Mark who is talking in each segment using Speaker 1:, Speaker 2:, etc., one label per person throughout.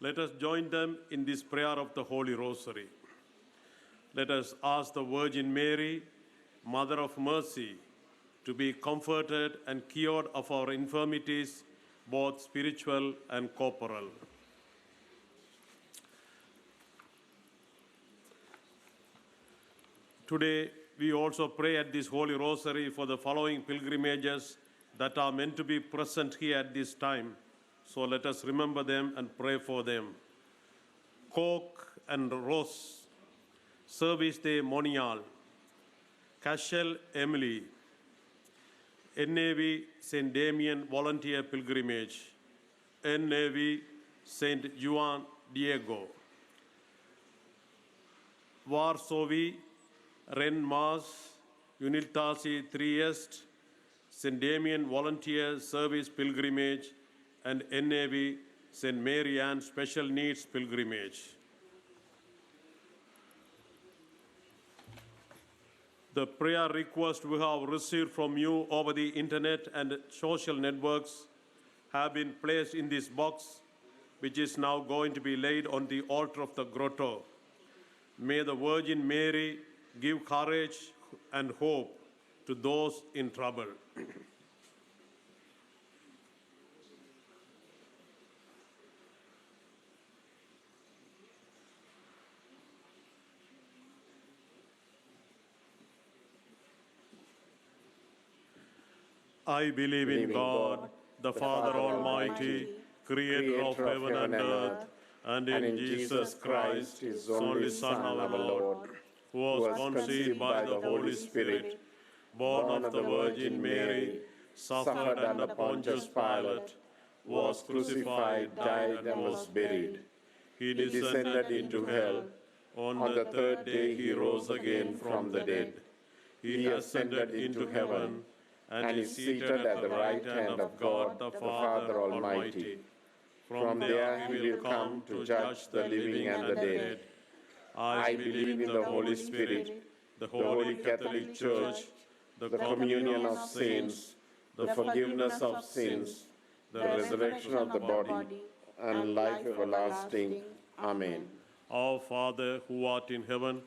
Speaker 1: Let us join them in this prayer of the Holy Rosary. Let us ask the Virgin Mary, Mother of Mercy, to be comforted and cured of our infirmities, both spiritual and corporal. Today, we also pray at this Holy Rosary for the following pilgrimages that are meant to be present here at this time. So let us remember them and pray for them. Coke and Rose, Service de Monial, Cashel Emily, NAV St. Damien Volunteer Pilgrimage, NAV St. Juan Diego, Varsovi, Ren Mars, Unitasi Trieste, St. Damien Volunteer Service Pilgrimage, and NAV St. Mary Ann Special Needs Pilgrimage. The prayer requests we have received from you over the internet and social networks have been placed in this box, which is now going to be laid on the altar of the grotto. May the Virgin Mary give courage and hope to those in trouble. I believe in God, the Father Almighty, creator of heaven and earth, and in Jesus Christ, his only Son, our Lord, who was conceived by the Holy Spirit, born of the Virgin Mary, suffered under Pontius Pilate, was crucified, died, and was buried. He descended into hell. On the third day he rose again from the dead. He ascended into heaven and is seated at the right hand of God the Father Almighty. From there he will come to judge the living and the dead. I believe in the Holy Spirit, the Holy Catholic Church, the communion of saints, the forgiveness of sins, the resurrection of the body, and life everlasting. Amen. Our Father, who art in heaven,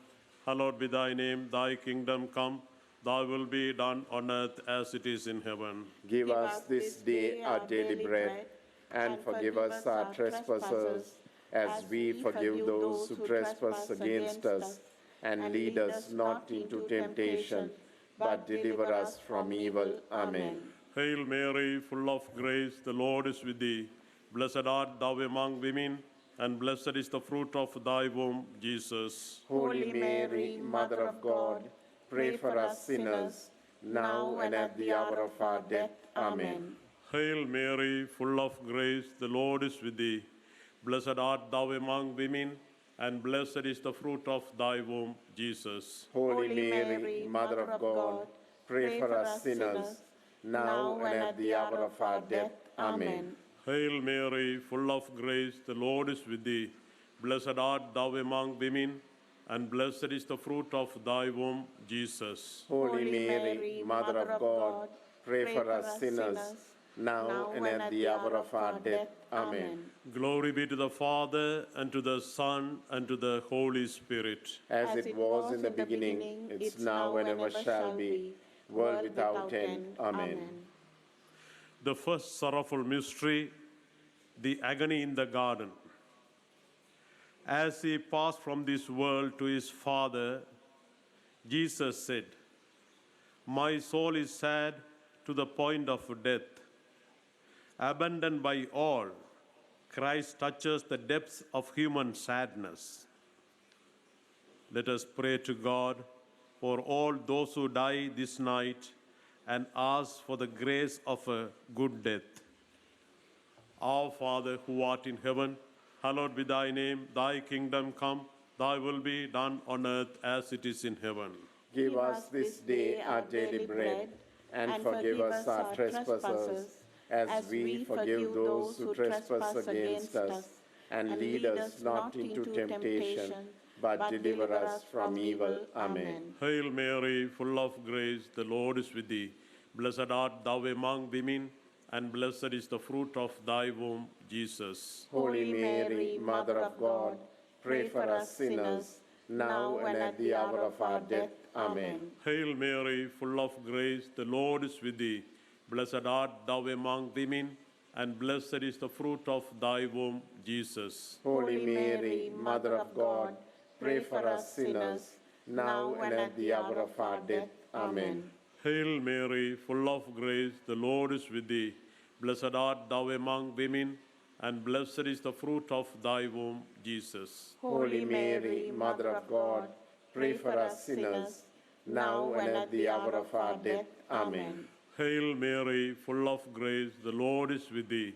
Speaker 1: hallowed be thy name. Thy kingdom come. Thy will be done on earth as it is in heaven.
Speaker 2: Give us this day our daily bread, and forgive us our trespasses, as we forgive those who trespass against us. And lead us not into temptation, but deliver us from evil. Amen.
Speaker 1: Hail Mary, full of grace, the Lord is with thee. Blessed art thou among women, and blessed is the fruit of thy womb, Jesus.
Speaker 2: Holy Mary, Mother of God, pray for us sinners, now and at the hour of our death. Amen.
Speaker 1: Hail Mary, full of grace, the Lord is with thee. Blessed art thou among women, and blessed is the fruit of thy womb, Jesus.
Speaker 2: Holy Mary, Mother of God, pray for us sinners, now and at the hour of our death. Amen.
Speaker 1: Hail Mary, full of grace, the Lord is with thee. Blessed art thou among women, and blessed is the fruit of thy womb, Jesus.
Speaker 2: Holy Mary, Mother of God, pray for us sinners, now and at the hour of our death. Amen.
Speaker 1: Glory be to the Father, and to the Son, and to the Holy Spirit.
Speaker 2: As it was in the beginning, it's now and ever shall be, world without end. Amen.
Speaker 1: The first sorrowful mystery, the agony in the garden. As he passed from this world to his Father, Jesus said, "My soul is sad to the point of death." Abandoned by all, Christ touches the depths of human sadness. Let us pray to God for all those who die this night and ask for the grace of a good death. Our Father, who art in heaven, hallowed be thy name. Thy kingdom come. Thy will be done on earth as it is in heaven.
Speaker 2: Give us this day our daily bread, and forgive us our trespasses, as we forgive those who trespass against us. And lead us not into temptation, but deliver us from evil. Amen.
Speaker 1: Hail Mary, full of grace, the Lord is with thee. Blessed art thou among women, and blessed is the fruit of thy womb, Jesus.
Speaker 2: Holy Mary, Mother of God, pray for us sinners, now and at the hour of our death. Amen.
Speaker 1: Hail Mary, full of grace, the Lord is with thee. Blessed art thou among women, and blessed is the fruit of thy womb, Jesus.
Speaker 2: Holy Mary, Mother of God, pray for us sinners, now and at the hour of our death. Amen.
Speaker 1: Hail Mary, full of grace, the Lord is with thee. Blessed art thou among women, and blessed is the fruit of thy womb, Jesus.
Speaker 2: Holy Mary, Mother of God, pray for us sinners, now and at the hour of our death. Amen.
Speaker 1: Hail Mary, full of grace, the Lord is with thee.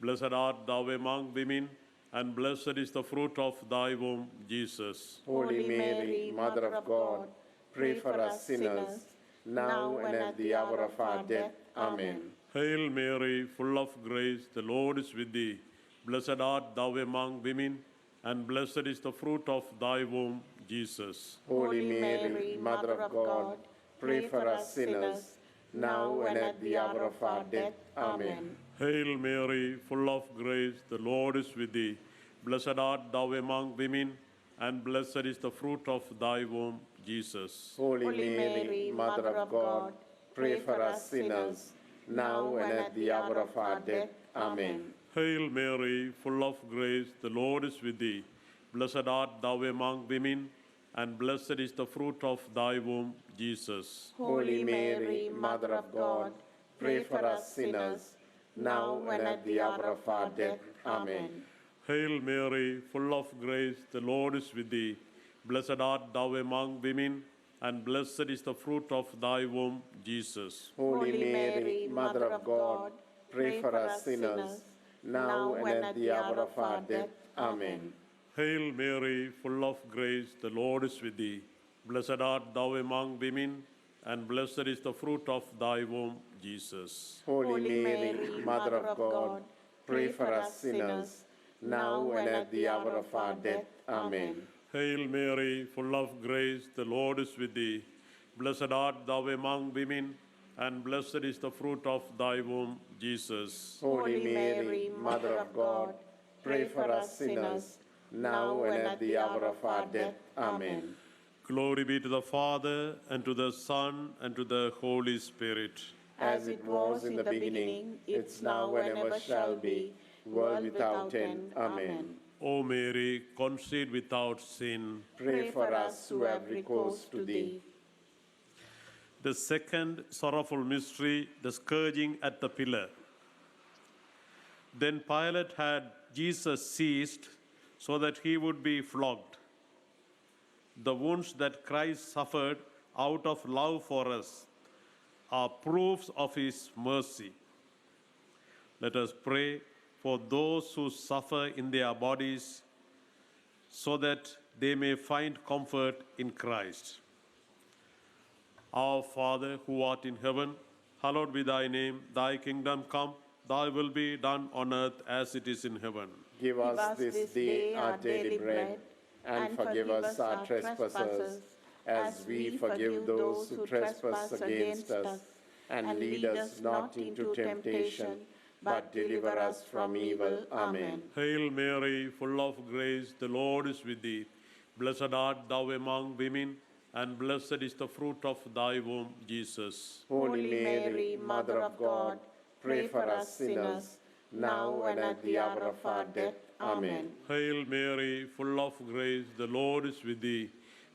Speaker 1: Blessed art thou among women, and blessed is the fruit of thy womb, Jesus.
Speaker 2: Holy Mary, Mother of God, pray for us sinners, now and at the hour of our death. Amen.
Speaker 1: Hail Mary, full of grace, the Lord is with thee. Blessed art thou among women, and blessed is the fruit of thy womb, Jesus.
Speaker 2: Holy Mary, Mother of God, pray for us sinners, now and at the hour of our death. Amen.
Speaker 1: Hail Mary, full of grace, the Lord is with thee. Blessed art thou among women, and blessed is the fruit of thy womb, Jesus.
Speaker 2: Holy Mary, Mother of God, pray for us sinners, now and at the hour of our death. Amen.
Speaker 1: Hail Mary, full of grace, the Lord is with thee. Blessed art thou among women, and blessed is the fruit of thy womb, Jesus.
Speaker 2: Holy Mary, Mother of God, pray for us sinners, now and at the hour of our death. Amen.
Speaker 1: Hail Mary, full of grace, the Lord is with thee. Blessed art thou among women, and blessed is the fruit of thy womb, Jesus.
Speaker 2: Holy Mary, Mother of God, pray for us sinners, now and at the hour of our death. Amen.
Speaker 1: Hail Mary, full of grace, the Lord is with thee. Blessed art thou among women, and blessed is the fruit of thy womb, Jesus.
Speaker 2: Holy Mary, Mother of God, pray for us sinners, now and at the hour of our death. Amen.
Speaker 1: Hail Mary, full of grace, the Lord is with thee. Blessed art thou among women, and blessed is the fruit of thy womb, Jesus.
Speaker 2: Holy Mary, Mother of God, pray for us sinners, now and at the hour of our death. Amen.
Speaker 1: Glory be to the Father, and to the Son, and to the Holy Spirit.
Speaker 2: As it was in the beginning, it's now and ever shall be, world without end. Amen.
Speaker 1: O Mary, conceived without sin.
Speaker 2: Pray for us who have recourse to thee.
Speaker 1: The second sorrowful mystery, the scourging at the pillar. Then Pilate had Jesus seized so that he would be flogged. The wounds that Christ suffered out of love for us are proofs of his mercy. Let us pray for those who suffer in their bodies so that they may find comfort in Christ. Our Father, who art in heaven, hallowed be thy name. Thy kingdom come, thy will be done on earth as it is in heaven.
Speaker 2: Give us this day our daily bread, and forgive us our trespasses, as we forgive those who trespass against us. And lead us not into temptation, but deliver us from evil. Amen.
Speaker 1: Hail Mary, full of grace, the Lord is with thee. Blessed art thou among women, and blessed is the fruit of thy womb, Jesus.
Speaker 2: Holy Mary, Mother of God, pray for us sinners, now and at the hour of our death. Amen.
Speaker 1: Hail Mary, full of grace, the Lord is with thee.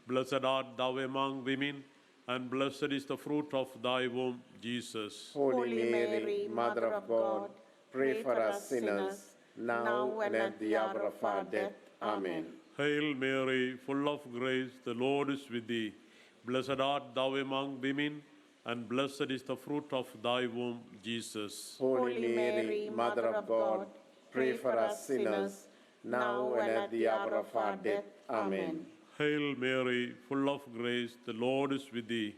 Speaker 1: Blessed art thou among women, and blessed is the fruit of thy womb, Jesus.
Speaker 2: Holy Mary, Mother of God, pray for us sinners, now and at the hour of our death. Amen.
Speaker 1: Hail Mary, full of grace, the Lord is with thee. Blessed art thou among women, and blessed is the fruit of thy womb, Jesus.
Speaker 2: Holy Mary, Mother of God, pray for us sinners, now and at the hour of our death. Amen.
Speaker 1: Hail Mary, full of grace, the Lord is with thee.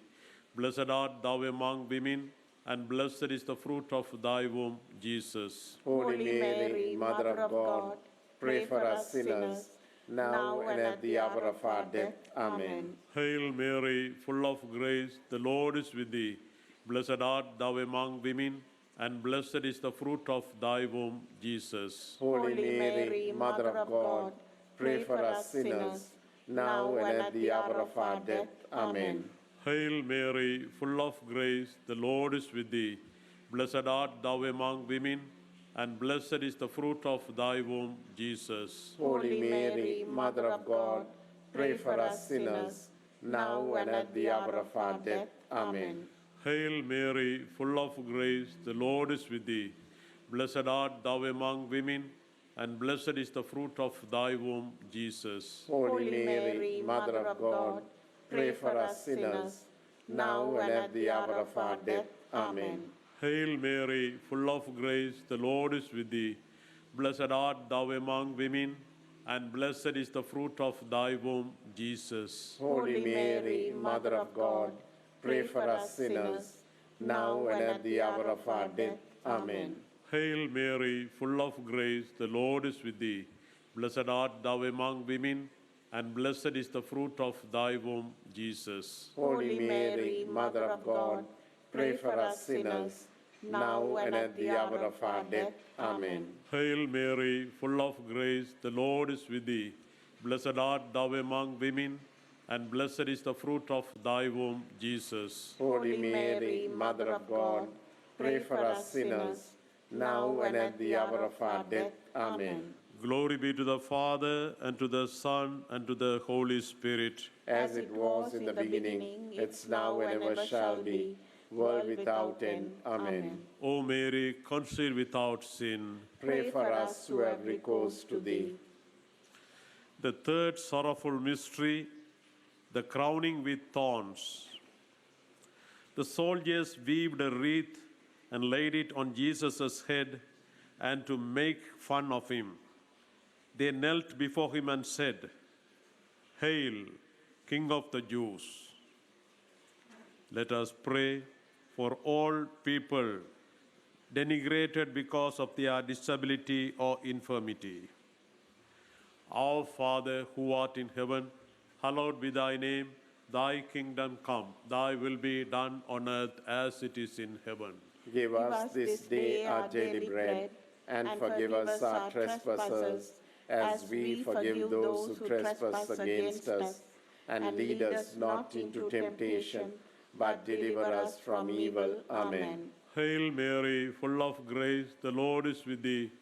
Speaker 1: Blessed art thou among women, and blessed is the fruit of thy womb, Jesus.
Speaker 2: Holy Mary, Mother of God, pray for us sinners, now and at the hour of our death. Amen.
Speaker 1: Hail Mary, full of grace, the Lord is with thee. Blessed art thou among women, and blessed is the fruit of thy womb, Jesus.
Speaker 2: Holy Mary, Mother of God, pray for us sinners, now and at the hour of our death. Amen.
Speaker 1: Hail Mary, full of grace, the Lord is with thee. Blessed art thou among women, and blessed is the fruit of thy womb, Jesus.
Speaker 2: Holy Mary, Mother of God, pray for us sinners, now and at the hour of our death. Amen.
Speaker 1: Hail Mary, full of grace, the Lord is with thee. Blessed art thou among women, and blessed is the fruit of thy womb, Jesus.
Speaker 2: Holy Mary, Mother of God, pray for us sinners, now and at the hour of our death. Amen.
Speaker 1: Hail Mary, full of grace, the Lord is with thee. Blessed art thou among women, and blessed is the fruit of thy womb, Jesus.
Speaker 2: Holy Mary, Mother of God, pray for us sinners, now and at the hour of our death. Amen.
Speaker 1: Hail Mary, full of grace, the Lord is with thee. Blessed art thou among women, and blessed is the fruit of thy womb, Jesus.
Speaker 2: Holy Mary, Mother of God, pray for us sinners, now and at the hour of our death. Amen.
Speaker 1: Hail Mary, full of grace, the Lord is with thee. Blessed art thou among women, and blessed is the fruit of thy womb, Jesus.
Speaker 2: Holy Mary, Mother of God, pray for us sinners, now and at the hour of our death. Amen.
Speaker 1: Glory be to the Father, and to the Son, and to the Holy Spirit.
Speaker 2: As it was in the beginning, it's now and ever shall be, world without end. Amen.
Speaker 1: O Mary, conceived without sin.
Speaker 2: Pray for us who have recourse to thee.
Speaker 1: The third sorrowful mystery, the crowning with thorns. The soldiers weaved a wreath and laid it on Jesus' head, and to make fun of him, they knelt before him and said, "Hail, King of the Jews." Let us pray for all people denigrated because of their disability or infirmity. Our Father, who art in heaven, hallowed be thy name. Thy kingdom come. Thy will be done on earth as it is in heaven.
Speaker 2: Give us this day our daily bread, and forgive us our trespasses, as we forgive those who trespass against us. And lead us not into temptation, but deliver us from evil. Amen.
Speaker 1: Hail Mary, full of grace, the Lord is with thee.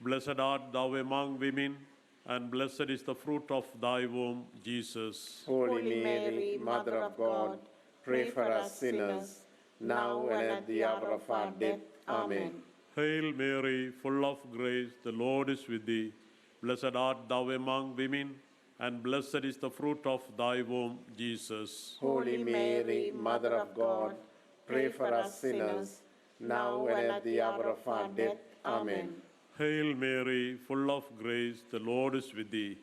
Speaker 1: Blessed art thou among women, and blessed is the fruit of thy womb, Jesus.
Speaker 2: Holy Mary, Mother of God, pray for us sinners, now and at the hour of our death. Amen.
Speaker 1: Hail Mary, full of grace, the Lord is with thee. Blessed art thou among women, and blessed is the fruit of thy womb, Jesus.
Speaker 2: Holy Mary, Mother of God, pray for us sinners, now and at the hour of our death. Amen.
Speaker 1: Hail Mary, full of grace, the Lord is with thee.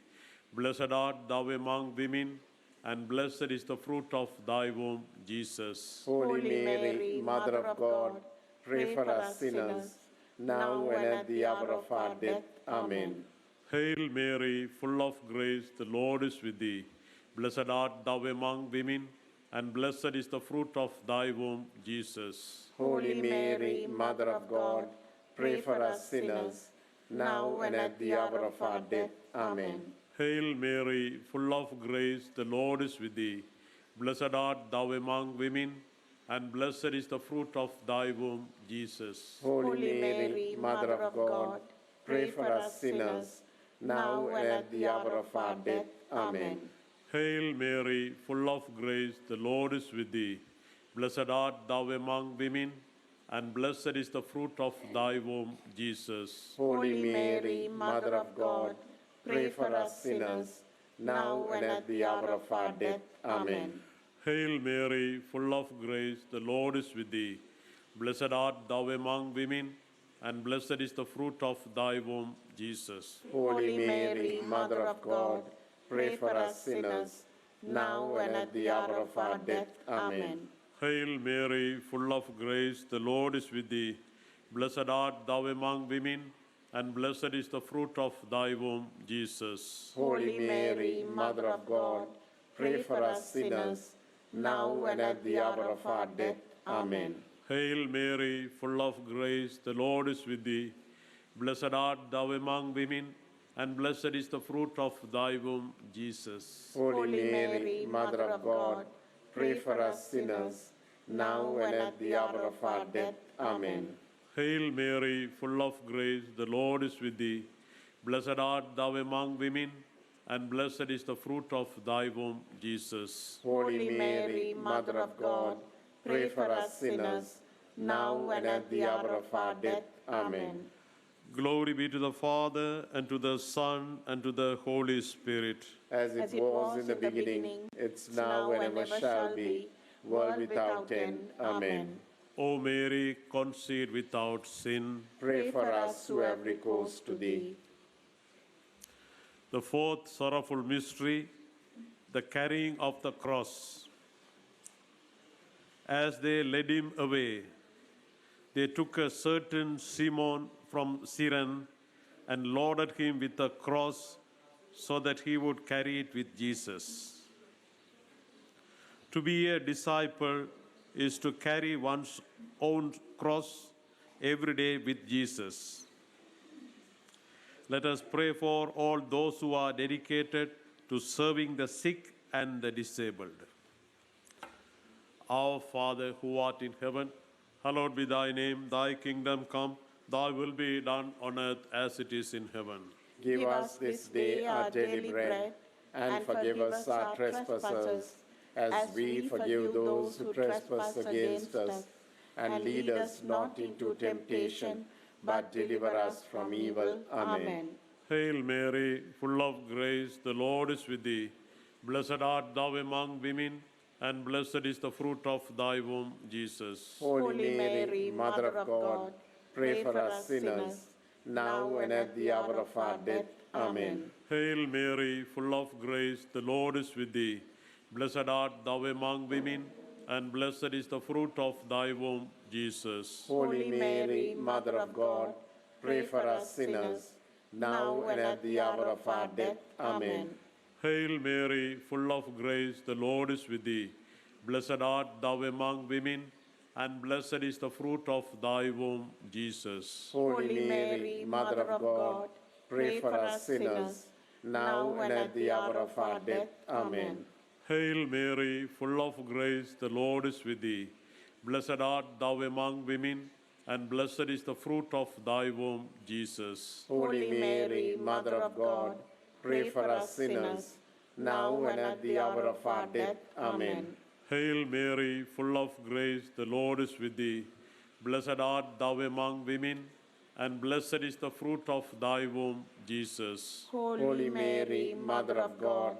Speaker 1: Blessed art thou among women, and blessed is the fruit of thy womb, Jesus.
Speaker 2: Holy Mary, Mother of God, pray for us sinners, now and at the hour of our death. Amen.
Speaker 1: Hail Mary, full of grace, the Lord is with thee. Blessed art thou among women, and blessed is the fruit of thy womb, Jesus.
Speaker 2: Holy Mary, Mother of God, pray for us sinners, now and at the hour of our death. Amen.
Speaker 1: Hail Mary, full of grace, the Lord is with thee. Blessed art thou among women, and blessed is the fruit of thy womb, Jesus.
Speaker 2: Holy Mary, Mother of God, pray for us sinners, now and at the hour of our death. Amen.
Speaker 1: Hail Mary, full of grace, the Lord is with thee. Blessed art thou among women, and blessed is the fruit of thy womb, Jesus.
Speaker 2: Holy Mary, Mother of God, pray for us sinners, now and at the hour of our death. Amen.
Speaker 1: Hail Mary, full of grace, the Lord is with thee. Blessed art thou among women, and blessed is the fruit of thy womb, Jesus.
Speaker 2: Holy Mary, Mother of God, pray for us sinners, now and at the hour of our death. Amen.
Speaker 1: Hail Mary, full of grace, the Lord is with thee. Blessed art thou among women, and blessed is the fruit of thy womb, Jesus.
Speaker 2: Holy Mary, Mother of God, pray for us sinners, now and at the hour of our death. Amen.
Speaker 1: Hail Mary, full of grace, the Lord is with thee. Blessed art thou among women, and blessed is the fruit of thy womb, Jesus.
Speaker 2: Holy Mary, Mother of God, pray for us sinners, now and at the hour of our death. Amen.
Speaker 1: Hail Mary, full of grace, the Lord is with thee. Blessed art thou among women, and blessed is the fruit of thy womb, Jesus.
Speaker 2: Holy Mary, Mother of God, pray for us sinners, now and at the hour of our death. Amen.
Speaker 1: Glory be to the Father, and to the Son, and to the Holy Spirit.
Speaker 2: As it was in the beginning, it's now and ever shall be, world without end. Amen.
Speaker 1: O Mary, conceived without sin.
Speaker 2: Pray for us who have recourse to thee.
Speaker 1: The fourth sorrowful mystery, the carrying of the cross. As they led him away, they took a certain Simon from Cyrene and loaded him with a cross so that he would carry it with Jesus. To be a disciple is to carry one's own cross every day with Jesus. Let us pray for all those who are dedicated to serving the sick and the disabled. Our Father who art in heaven, hallowed be thy name, thy kingdom come, thy will be done on earth as it is in heaven.
Speaker 2: Give us this day our daily bread, and forgive us our trespasses, as we forgive those who trespass against us. And lead us not into temptation, but deliver us from evil. Amen.
Speaker 1: Hail Mary, full of grace, the Lord is with thee. Blessed art thou among women, and blessed is the fruit of thy womb, Jesus.
Speaker 2: Holy Mary, Mother of God, pray for us sinners, now and at the hour of our death. Amen.
Speaker 1: Hail Mary, full of grace, the Lord is with thee. Blessed art thou among women, and blessed is the fruit of thy womb, Jesus.
Speaker 2: Holy Mary, Mother of God, pray for us sinners, now and at the hour of our death. Amen.
Speaker 1: Hail Mary, full of grace, the Lord is with thee. Blessed art thou among women, and blessed is the fruit of thy womb, Jesus.
Speaker 2: Holy Mary, Mother of God, pray for us sinners, now and at the hour of our death. Amen.
Speaker 1: Hail Mary, full of grace, the Lord is with thee. Blessed art thou among women, and blessed is the fruit of thy womb, Jesus.
Speaker 2: Holy Mary, Mother of God, pray for us sinners, now and at the hour of our death. Amen.
Speaker 1: Hail Mary, full of grace, the Lord is with thee. Blessed art thou among women, and blessed is the fruit of thy womb, Jesus.
Speaker 2: Holy Mary, Mother of God,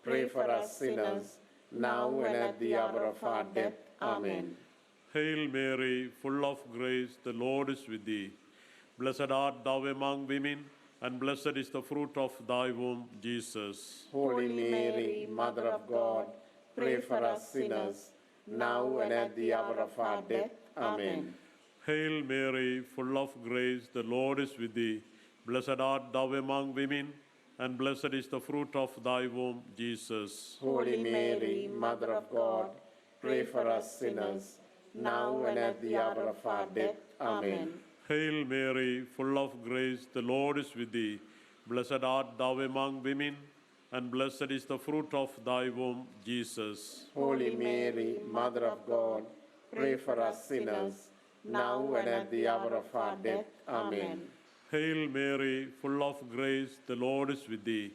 Speaker 2: pray for us sinners, now and at the hour of our death. Amen.
Speaker 1: Hail Mary, full of grace, the Lord is with thee. Blessed art thou among women, and blessed is the fruit of thy womb, Jesus.
Speaker 2: Holy Mary, Mother of God, pray for us sinners, now and at the hour of our death. Amen.
Speaker 1: Hail Mary, full of grace, the Lord is with thee. Blessed art thou among women, and blessed is the fruit of thy womb, Jesus.
Speaker 2: Holy Mary, Mother of God, pray for us sinners, now and at the hour of our death. Amen.
Speaker 1: Hail Mary, full of grace, the Lord is with thee. Blessed art thou among women, and blessed is the fruit of thy womb, Jesus.
Speaker 2: Holy Mary, Mother of God, pray for us sinners, now and at the hour of our death. Amen.
Speaker 1: Hail Mary, full of grace, the Lord is with thee.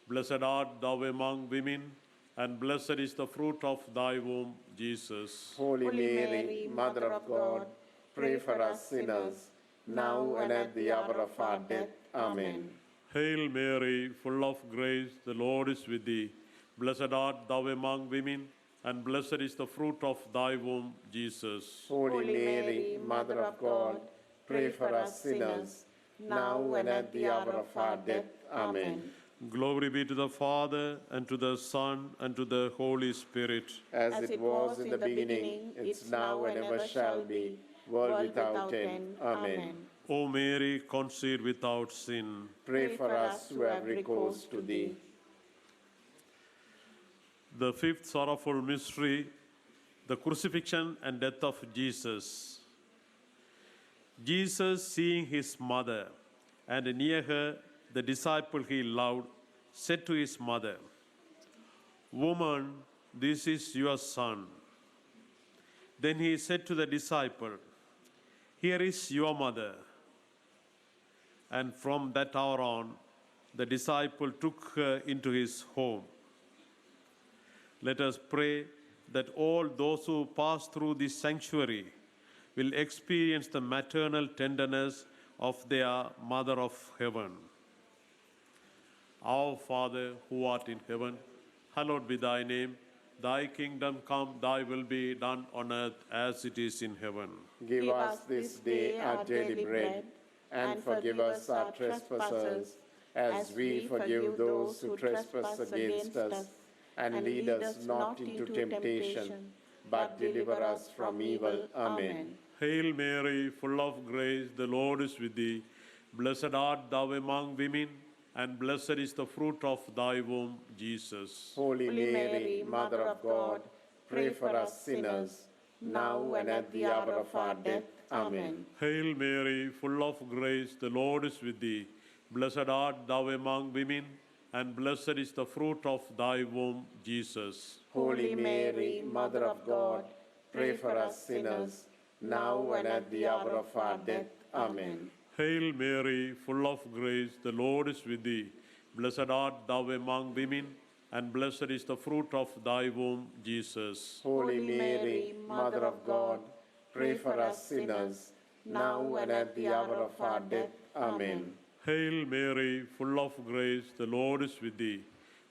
Speaker 1: Blessed art thou among women, and blessed is the fruit of thy womb, Jesus.
Speaker 2: Holy Mary, Mother of God, pray for us sinners, now and at the hour of our death. Amen.
Speaker 1: Hail Mary, full of grace, the Lord is with thee. Blessed art thou among women, and blessed is the fruit of thy womb, Jesus.
Speaker 2: Holy Mary, Mother of God, pray for us sinners, now and at the hour of our death. Amen.
Speaker 1: Glory be to the Father, and to the Son, and to the Holy Spirit.
Speaker 2: As it was in the beginning, it's now and ever shall be, world without end. Amen.
Speaker 1: O Mary, conceived without sin,
Speaker 2: Pray for us who have recourse to thee.
Speaker 1: the fifth sorrowful mystery, the crucifixion and death of Jesus. Jesus, seeing his mother, and near her the disciple he loved, said to his mother, "Woman, this is your son." Then he said to the disciple, "Here is your mother." And from that hour on, the disciple took her into his home. Let us pray that all those who pass through this sanctuary will experience the maternal tenderness of their Mother of Heaven. Our Father, who art in heaven, hallowed be thy name. Thy kingdom come, thy will be done on earth as it is in heaven.
Speaker 2: Give us this day our daily bread, and forgive us our trespasses, as we forgive those who trespass against us. And lead us not into temptation, but deliver us from evil. Amen.
Speaker 1: Hail Mary, full of grace, the Lord is with thee. Blessed art thou among women, and blessed is the fruit of thy womb, Jesus.
Speaker 2: Holy Mary, Mother of God, pray for us sinners, now and at the hour of our death. Amen.
Speaker 1: Hail Mary, full of grace, the Lord is with thee. Blessed art thou among women, and blessed is the fruit of thy womb, Jesus.
Speaker 2: Holy Mary, Mother of God, pray for us sinners, now and at the hour of our death. Amen.
Speaker 1: Hail Mary, full of grace, the Lord is with thee. Blessed art thou among women, and blessed is the fruit of thy womb, Jesus.
Speaker 2: Holy Mary, Mother of God, pray for us sinners, now and at the hour of our death. Amen.
Speaker 1: Hail Mary, full of grace, the Lord is with thee.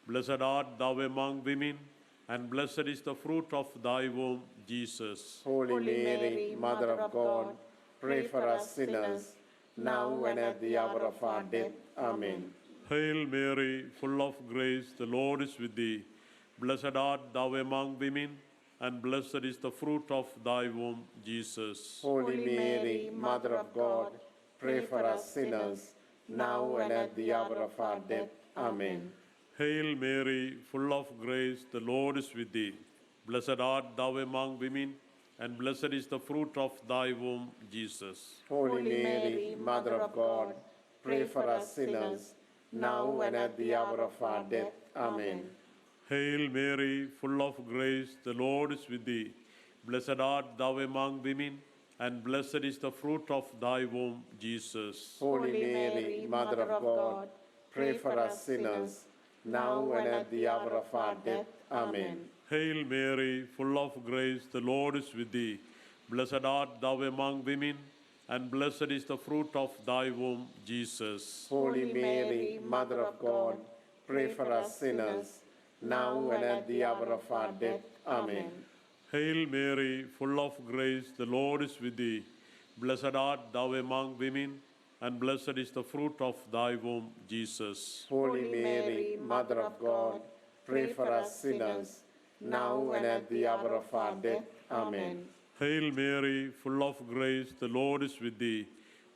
Speaker 1: Blessed art thou among women, and blessed is the fruit of thy womb, Jesus.
Speaker 2: Holy Mary, Mother of God, pray for us sinners, now and at the hour of our death. Amen.
Speaker 1: Hail Mary, full of grace, the Lord is with thee. Blessed art thou among women, and blessed is the fruit of thy womb, Jesus.
Speaker 2: Holy Mary, Mother of God, pray for us sinners, now and at the hour of our death. Amen.
Speaker 1: Hail Mary, full of grace, the Lord is with thee. Blessed art thou among women, and blessed is the fruit of thy womb, Jesus.
Speaker 2: Holy Mary, Mother of God, pray for us sinners, now and at the hour of our death. Amen.
Speaker 1: Hail Mary, full of grace, the Lord is with thee. Blessed art thou among women, and blessed is the fruit of thy womb, Jesus.
Speaker 2: Holy Mary, Mother of God, pray for us sinners, now and at the hour of our death. Amen.
Speaker 1: Hail Mary, full of grace, the Lord is with thee. Blessed art thou among women, and blessed is the fruit of thy womb, Jesus.
Speaker 2: Holy Mary, Mother of God, pray for us sinners, now and at the hour of our death. Amen.
Speaker 1: Hail Mary, full of grace, the Lord is with thee. Blessed art thou among women, and blessed is the fruit of thy womb, Jesus.
Speaker 2: Holy Mary, Mother of God, pray for us sinners, now and at the hour of our death. Amen.
Speaker 1: Hail Mary, full of grace, the Lord is with thee.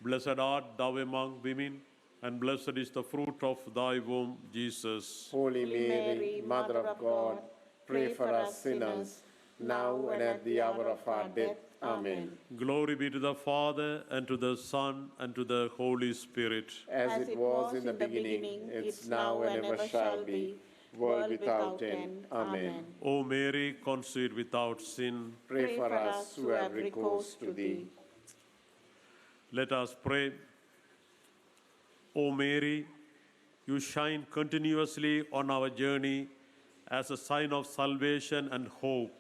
Speaker 1: Blessed art thou among women, and blessed is the fruit of thy womb, Jesus.
Speaker 2: Holy Mary, Mother of God, pray for us sinners, now and at the hour of our death. Amen.
Speaker 1: Glory be to the Father, and to the Son, and to the Holy Spirit.
Speaker 2: As it was in the beginning, it's now and ever shall be, world without end. Amen.
Speaker 1: O Mary, conceived without sin,
Speaker 2: Pray for us who have recourse to thee.
Speaker 1: let us pray. O Mary, you shine continuously on our journey as a sign of salvation and hope.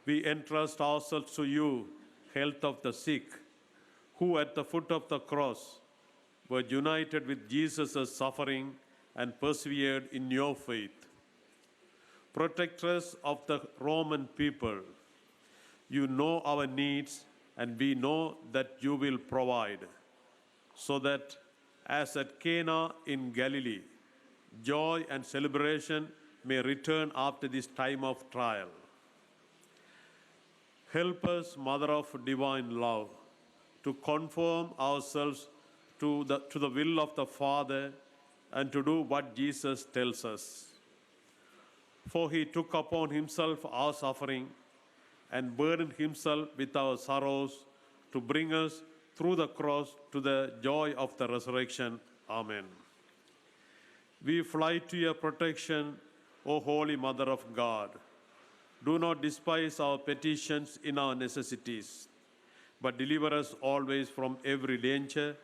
Speaker 1: We entrust ourselves to you, health of the sick, who at the foot of the cross were united with Jesus' suffering and persevered in your faith. Protectress of the Roman people, you know our needs, and we know that you will provide, so that, as at Cana in Galilee, joy and celebration may return after this time of trial. Help us, Mother of divine love, to conform ourselves to the will of the Father and to do what Jesus tells us. For he took upon himself our suffering and burdened himself with our sorrows, to bring us through the cross to the joy of the resurrection. Amen. We fly to your protection, O Holy Mother of God. Do not despise our petitions in our necessities, but deliver us always from every danger,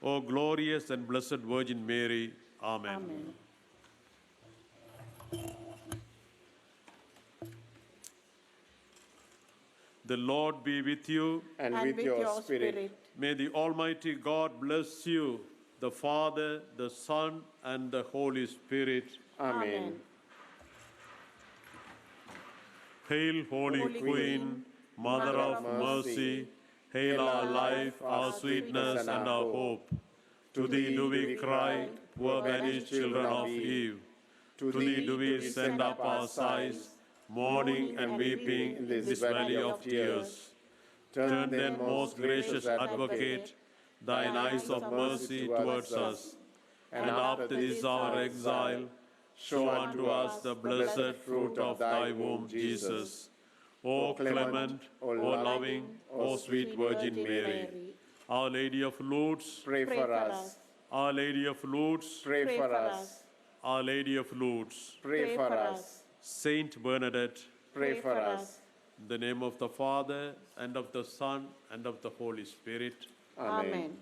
Speaker 1: O glorious and blessed Virgin Mary. Amen.
Speaker 3: Amen.
Speaker 1: The Lord be with you.
Speaker 2: And with your spirit.
Speaker 1: May the Almighty God bless you, the Father, the Son, and the Holy Spirit.
Speaker 2: Amen.
Speaker 1: Hail, Holy
Speaker 3: Holy
Speaker 1: Queen, Mother of Mercy. Hail our life, our sweetness, and our hope. To thee do we cry, poor banished children of Eve. To thee do we send up our sighs, mourning and weeping in this valley of tears. Turn then, most gracious Advocate, thine eyes of mercy towards us, and after this our exile, show unto us the blessed fruit of thy womb, Jesus. O clement, O loving, O sweet Virgin Mary, Our Lady of Lourdes,
Speaker 2: Pray for us.
Speaker 1: Our Lady of Lourdes,
Speaker 2: Pray for us.
Speaker 1: Our Lady of Lourdes,
Speaker 2: Pray for us.
Speaker 1: Saint Bernadette,
Speaker 2: Pray for us.
Speaker 1: in the name of the Father, and of the Son, and of the Holy Spirit.
Speaker 2: Amen.
Speaker 3: Amen.